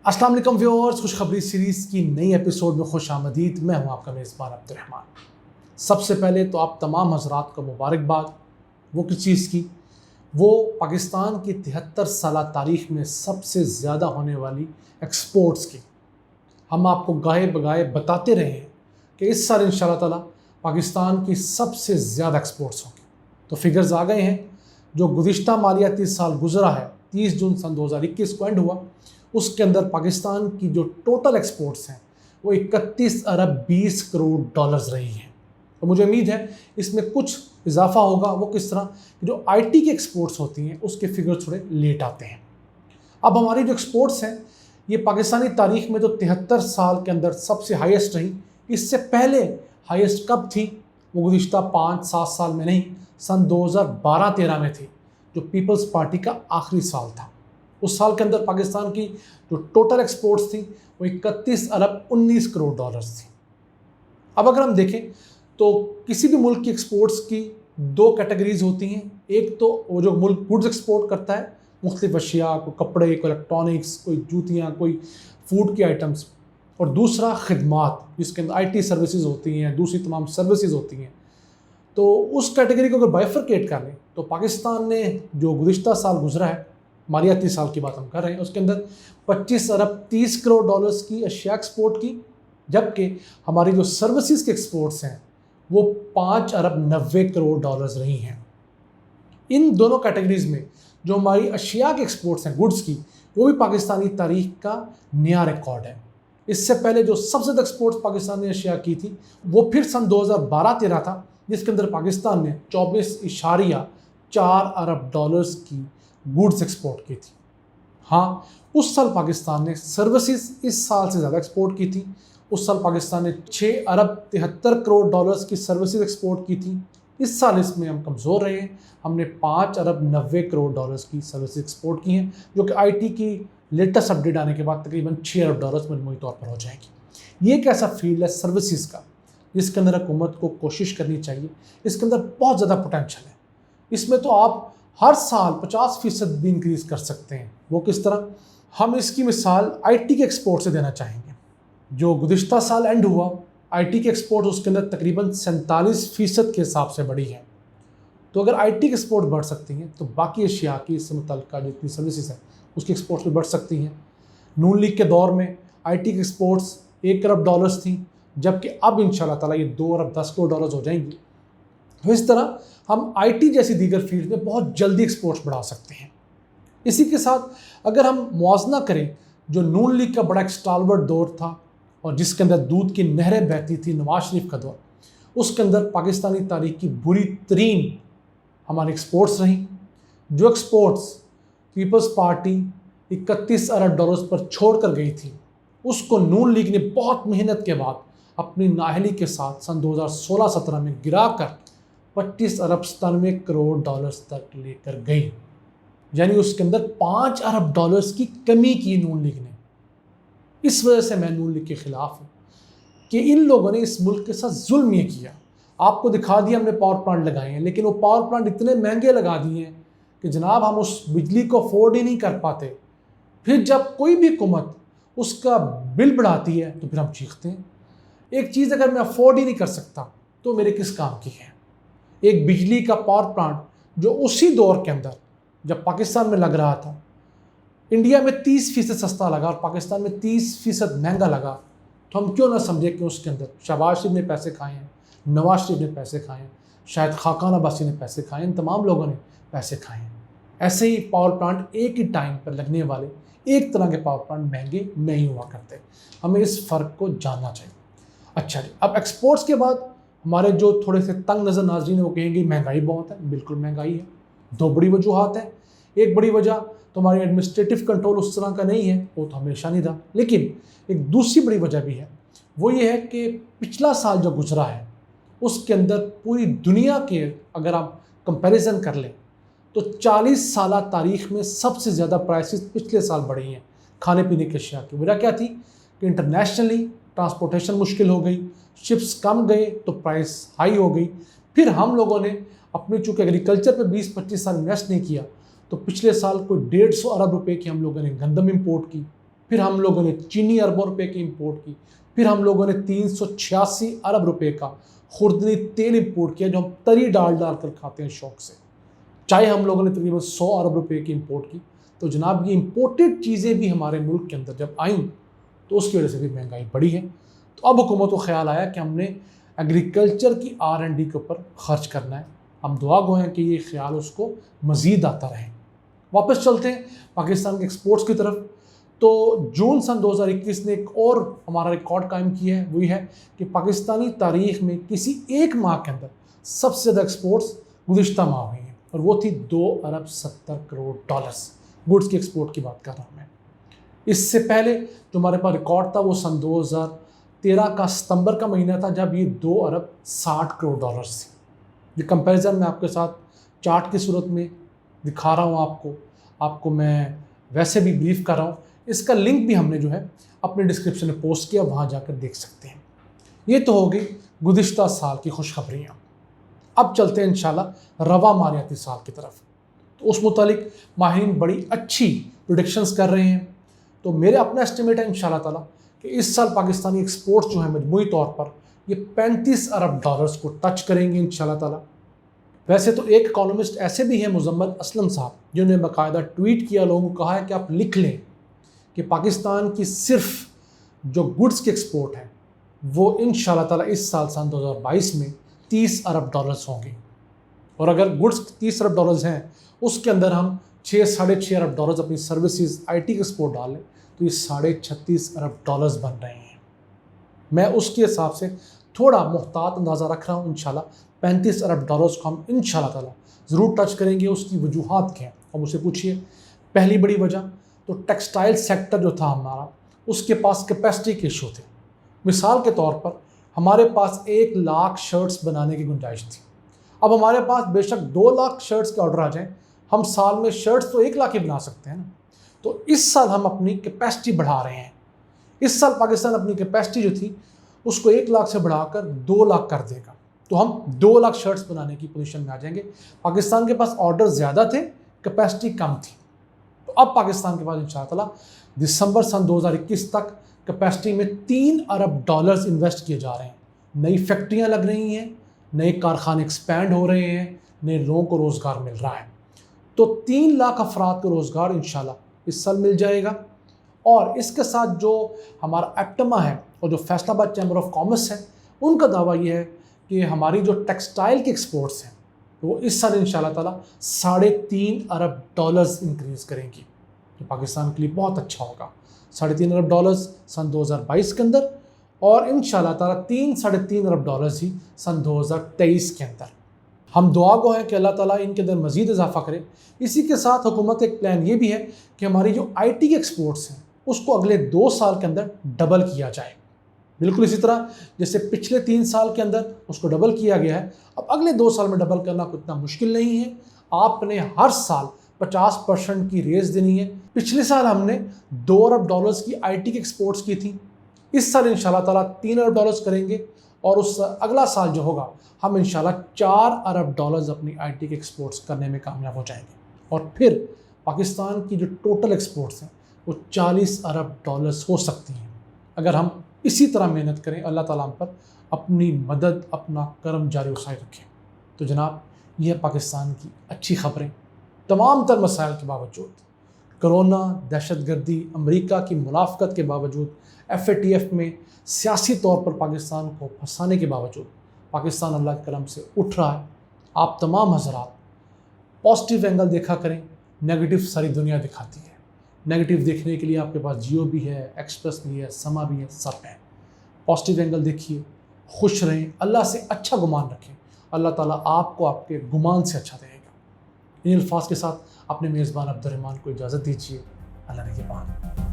अस्सलाम वालेकुम व्यूअर्स, खुशखबरी सीरीज़ की नई एपिसोड में खुश आमदीद। मैं हूं आपका मेज़बान अब्दुर्रहमान। सबसे पहले तो आप तमाम हज़रात को मुबारकबाद। वो किस चीज़ की? वो पाकिस्तान की 73 साल तारीख़ में सबसे ज़्यादा होने वाली एक्सपोर्ट्स की। हम आपको गाहे बगाहे बताते रहे हैं कि इस साल इंशाअल्लाह ताला पाकिस्तान की सबसे ज़्यादा एक्सपोर्ट्स होंगी। तो फिगर्स आ गए हैं। जो गुज़िश्ता मालियाती साल गुजरा है 30 जून सन 2021 को एंड हुआ, उसके अंदर पाकिस्तान की जो टोटल एक्सपोर्ट्स हैं वो 31 अरब 20 करोड़ डॉलर्स रही हैं। तो मुझे उम्मीद है इसमें कुछ इजाफा होगा। वो किस तरह? जो आईटी की एक्सपोर्ट्स होती हैं उसके फिगर थोड़े लेट आते हैं। अब हमारी जो एक्सपोर्ट्स हैं ये पाकिस्तानी तारीख में तो 73 साल के अंदर सबसे हाईएस्ट रही। इससे पहले हाईएस्ट कब थी? वो गुज़िश्ता 5-7 साल में नहीं, सन 2012-13 में थी, जो पीपल्स पार्टी का आखिरी साल था। उस साल के अंदर पाकिस्तान की जो टोटल एक्सपोर्ट्स थी वो 31 अरब 19 करोड़ डॉलर्स थी। अब अगर हम देखें तो किसी भी मुल्क की एक्सपोर्ट्स की दो कैटेगरीज होती हैं। एक तो वो जो मुल्क गुड्स एक्सपोर्ट करता है, मुख्तलिफ अशिया, कोई कपड़े, कोई इलेक्ट्रॉनिक्स, कोई जूतियाँ, कोई फूड की आइटम्स, और दूसरा खिदमात जिसके अंदर आईटी सर्विसेज होती हैं, दूसरी तमाम सर्विसेज होती हैं। तो उस कैटेगरी को अगर बाइफरकेट कर लें तो पाकिस्तान ने जो गुज़िश्ता साल गुजरा है, मालियाती साल की बात हम कर रहे हैं, उसके अंदर 25 अरब 30 करोड़ डॉलर्स की अशिया एक्सपोर्ट की, जबकि हमारी जो सर्विसेज के एक्सपोर्ट्स हैं वो 5 अरब 90 करोड़ डॉलर्स रही हैं। इन दोनों कैटेगरीज में जो हमारी अशिया के एक्सपोर्ट्स हैं गुड्स की, वो भी पाकिस्तानी तारीख का नया रिकॉर्ड है। इससे पहले जो सबसे ज़्यादा एक्सपोर्ट्स पाकिस्तान ने अशिया की थी वो फिर सन 2012-13 था, जिसके अंदर पाकिस्तान ने 24.4 अरब डॉलर्स की गुड्स एक्सपोर्ट की थी। हाँ, उस साल पाकिस्तान ने सर्विसेज इस साल से ज़्यादा एक्सपोर्ट की थी। उस साल पाकिस्तान ने 6 अरब 73 करोड़ डॉलर्स की सर्विसेज एक्सपोर्ट की थी। इस साल इसमें हम कमज़ोर रहे हैं, हमने 5 अरब 90 करोड़ डॉलर्स की सर्विसेज एक्सपोर्ट की हैं, जो कि आईटी की लेटेस्ट अपडेट आने के बाद तकरीबन 6 अरब डॉलर्स मजमूई तौर पर हो जाएगी। ये एक ऐसा फील्ड है सर्विसेज का जिसके अंदर हुकूमत को कोशिश करनी चाहिए। इसके अंदर बहुत ज़्यादा पोटेंशल है। इसमें तो आप हर साल 50% भी इंक्रीज़ कर सकते हैं। वो किस तरह? हम इसकी मिसाल आईटी के एक्सपोर्ट से देना चाहेंगे। जो गुज़िश्ता साल एंड हुआ, आईटी के एक्सपोर्ट उसके अंदर तकरीबन 47% के हिसाब से बढ़ी है। तो अगर आईटी के एक्सपोर्ट बढ़ सकती हैं तो बाकी एशिया की इससे मुतल्लिक़ जितनी सर्विसेज हैं उसकी एक्सपोर्ट्स भी बढ़ सकती हैं। नून लीग के दौर में आईटी की एक्सपोर्ट्स 1 अरब डॉलर्स थी, जबकि अब इंशाल्लाह ताला ये 2 अरब 10 करोड़ डॉलर्स हो जाएंगी। तो इस तरह हम आईटी जैसी दीगर फील्ड में बहुत जल्दी एक्सपोर्ट्स बढ़ा सकते हैं। इसी के साथ अगर हम मुआवजा करें, जो नून लीग का बड़ा एक स्टालवर्ट दौर था और जिसके अंदर दूध की नहरें बहती थी, नवाज शरीफ का दौर, उसके अंदर पाकिस्तानी तारीख की बुरी तरीन हमारी एक्सपोर्ट्स रहीं। जो एक्सपोर्ट्स पीपल्स पार्टी 31 अरब डॉलर्स पर छोड़ कर गई थी, उसको नून लीग ने बहुत मेहनत के बाद अपनी नाअहली के साथ सन 2016-17 में गिरा कर 25 अरब 97 करोड़ डॉलर्स तक लेकर गई। यानी उसके अंदर 5 अरब डॉलर्स की कमी की नून लीग ने। इस वजह से मैं नून लीग के ख़िलाफ़ हूँ कि इन लोगों ने इस मुल्क के साथ जुल्म ये किया। आपको दिखा दिया हमने पावर प्लांट लगाए हैं, लेकिन वो पावर प्लांट इतने महंगे लगा दिए हैं कि जनाब हम उस बिजली को अफोर्ड ही नहीं कर पाते। फिर जब कोई भी हुकूमत उसका बिल बढ़ाती है तो फिर हम चीखते हैं। एक चीज़ अगर मैं अफोर्ड ही नहीं कर सकता तो मेरे किस काम की है? एक बिजली का पावर प्लांट जो उसी दौर के अंदर जब पाकिस्तान में लग रहा था, इंडिया में 30% सस्ता लगा और पाकिस्तान में 30% महंगा लगा, तो हम क्यों ना समझे कि उसके अंदर शहबाज शरीफ ने पैसे खाए हैं, नवाज शरीफ ने पैसे खाए हैं, शायद खाकान अब्बासी ने पैसे खाए हैं, इन तमाम लोगों ने पैसे खाए हैं। ऐसे ही पावर प्लांट एक ही टाइम पर लगने वाले एक तरह के पावर प्लांट महंगे नहीं हुआ करते। हमें इस फ़र्क को जानना चाहिए। अच्छा जी, अब एक्सपोर्ट्स के बाद हमारे जो थोड़े से तंग नज़र नाज़रीन है वो कहेंगे महंगाई बहुत है। बिल्कुल महंगाई है। दो बड़ी वजूहात हैं। एक बड़ी वजह तो हमारी एडमिनिस्ट्रेटिव कंट्रोल उस तरह का नहीं है, वो तो हमेशा नहीं था। लेकिन एक दूसरी बड़ी वजह भी है, वो ये है कि पिछला साल जो गुजरा है उसके अंदर पूरी दुनिया के अगर आप कंपैरिजन कर लें तो 40 साल तारीख में सबसे ज़्यादा प्राइसेस पिछले साल बढ़ी हैं खाने पीने के अशिया की। वजह क्या थी कि इंटरनेशनली ट्रांसपोर्टेशन मुश्किल हो गई, शिप्स कम गए तो प्राइस हाई हो गई। फिर हम लोगों ने अपनी चूँकि एग्रीकल्चर पे 20-25 साल इन्वेस्ट नहीं किया, तो पिछले साल कोई 150 अरब रुपए की हम लोगों ने गंदम इंपोर्ट की। फिर हम लोगों ने चीनी अरबों रुपए की इंपोर्ट की, फिर हम लोगों ने 386 अरब रुपए का खुर्दनी तेल इंपोर्ट किया जो हम तरी डाल कर खाते हैं शौक से। चाहे हम लोगों ने तकरीबन 100 अरब रुपए की इंपोर्ट की। तो जनाब ये इंपोर्टेड चीज़ें भी हमारे मुल्क के अंदर जब आईं तो उसकी वजह से भी महंगाई बढ़ी है। तो अब हुकूमत को ख्याल आया कि हमने एग्रीकल्चर की R&D के ऊपर खर्च करना है। हम दुआ गो हैं कि ये ख्याल उसको मज़ीद आता रहे। वापस चलते हैं पाकिस्तान के एक्सपोर्ट्स की तरफ। तो जून सन 2021 ने एक और हमारा रिकॉर्ड कायम किया है, वही है कि पाकिस्तानी तारीख़ में किसी एक माह के अंदर सबसे ज़्यादा एक्सपोर्ट्स गुज़िश्ता माह हुई हैं और वो थी 2 अरब 70 करोड़ डॉलर्स। गुड्स की एक्सपोर्ट की बात कर रहा हूँ मैं। इससे पहले जो हमारे पास रिकॉर्ड था वो सन 2013 का सितंबर का महीना था जब ये 2 अरब 60 करोड़ डॉलर्स थी। ये कंपैरिजन मैं आपके साथ चार्ट की सूरत में दिखा रहा हूँ आपको मैं वैसे भी ब्रीफ कर रहा हूँ। इसका लिंक भी हमने जो है अपने डिस्क्रिप्शन में पोस्ट किया, वहाँ जाकर देख सकते हैं। ये तो हो गई गुज़िश्ता साल की खुशखबरियाँ। अब चलते हैं इंशाल्लाह रवा मालियाती साल की तरफ। तो उस मुतालिक माहिरीन बड़ी अच्छी प्रेडिक्शंस कर रहे हैं। तो मेरे अपना एस्टिमेट है इंशाल्लाह ताला कि इस साल पाकिस्तानी एक्सपोर्ट्स जो है मजमूई तौर पर ये 35 अरब डॉलर्स को टच करेंगे इंशाल्लाह ताला। वैसे तो एक इकोनॉमिस्ट ऐसे भी हैं मुजम्मल असलम साहब, जिन्होंने बाकायदा ट्वीट किया, लोगों को कहा है कि आप लिख लें कि पाकिस्तान की सिर्फ जो गुड्स की एक्सपोर्ट है वो इंशाल्लाह ताला इस साल सन 2022 में 30 अरब डॉलर्स होंगी। और अगर गुड्स 30 अरब डॉलर्स हैं उसके अंदर हम 6-6.5 अरब डॉलर्स अपनी सर्विसेज IT की एक्सपोर्ट डाल लें तो ये 36.5 अरब डॉलर्स बन रहे हैं। मैं उसके हिसाब से थोड़ा मुहतात अंदाज़ा रख रहा हूँ। इंशाल्लाह 35 अरब डॉलर्स को हम इंशाल्लाह ताला ज़रूर टच करेंगे। उसकी वजूहात क्या हैं और मुझसे पूछिए। पहली बड़ी वजह तो टेक्सटाइल सेक्टर जो था हमारा, उसके पास कैपेसिटी के इशू थे। मिसाल के तौर पर हमारे पास 1 लाख शर्ट्स बनाने की गुंजाइश थी। अब हमारे पास बेशक 2 लाख शर्ट्स के ऑर्डर आ जाएँ, हम साल में शर्ट्स तो 1 लाख ही बना सकते हैं ना। तो इस साल हम अपनी कैपेसिटी बढ़ा रहे हैं। इस साल पाकिस्तान अपनी कैपेसिटी जो थी उसको 1 लाख से बढ़ाकर 2 लाख कर देगा। तो हम 2 लाख शर्ट्स बनाने की पोजीशन में आ जाएंगे। पाकिस्तान के पास ऑर्डर ज़्यादा थे, कैपेसिटी कम थी। तो अब पाकिस्तान के पास इंशाअल्लाह दिसंबर सन 2021 तक कैपेसिटी में 3 अरब डॉलर्स इन्वेस्ट किए जा रहे हैं। नई फैक्ट्रियाँ लग रही हैं, नए कारखाने एक्सपैंड हो रहे हैं, नए लोगों को रोज़गार मिल रहा है। तो 3 लाख अफराद को रोज़गार इंशाल्लाह इस साल मिल जाएगा। और इसके साथ जो हमारा एप्टमा है और जो फैसलाबाद चैम्बर ऑफ कॉमर्स है, उनका दावा ये है कि हमारी जो टेक्सटाइल की एक्सपोर्ट्स हैं वो इस साल इंशाल्लाह ताला 3.5 अरब डॉलर्स इंक्रीज़ करेंगी, जो पाकिस्तान के लिए बहुत अच्छा होगा। 3.5 अरब डॉलर्स सन 2022 के अंदर और इंशाल्लाह ताला 3-3.5 अरब डॉलर्स ही सन 2023 के अंदर। हम दुआ गो हैं कि अल्लाह ताला इनके अंदर मज़ीद इजाफा करे। इसी के साथ हुकूमत एक प्लान ये भी है कि हमारी जो IT की एक्सपोर्ट्स हैं उसको अगले 2 साल के अंदर डबल किया जाए। बिल्कुल इसी तरह जैसे पिछले 3 साल के अंदर उसको डबल किया गया है, अब अगले 2 साल में डबल करना कोई इतना मुश्किल नहीं है। आपने हर साल 50% की रेस देनी है। पिछले साल हमने 2 अरब डॉलर्स की IT की एक्सपोर्ट्स की थी। इस साल इंशाल्लाह ताला 3 अरब डॉलर्स करेंगे और उस अगला साल जो होगा हम इंशाल्लाह 4 अरब डॉलर्स अपनी IT की एक्सपोर्ट्स करने में कामयाब हो जाएंगे। और फिर पाकिस्तान की जो टोटल एक्सपोर्ट्स हैं वो 40 अरब डॉलर्स हो सकती हैं अगर हम इसी तरह मेहनत करें, अल्लाह ताला हम पर अपनी मदद, अपना करम जारी वसाई रखें। तो जनाब ये है पाकिस्तान की अच्छी खबरें। तमाम तर मसाइल के बावजूद, कोरोना, दहशतगर्दी, अमेरिका की मुनाफ़कत के बावजूद, FATF में सियासी तौर पर पाकिस्तान को फंसाने के बावजूद पाकिस्तान अल्लाह के करम से उठ रहा है। आप तमाम हज़रात पॉजिटिव एंगल देखा करें, नेगेटिव सारी दुनिया दिखाती है। नेगेटिव देखने के लिए आपके पास जियो भी है, एक्सप्रेस भी है, समा भी है, सब है। पॉजिटिव एंगल देखिए, खुश रहें, अल्लाह से अच्छा गुमान रखें, अल्लाह ताला आपको आपके गुमान से अच्छा देगा। इन अल्फाज के साथ अपने मेज़बान अब्दुर्रहमान को इजाज़त दीजिए। अल्लाह ने के बाद।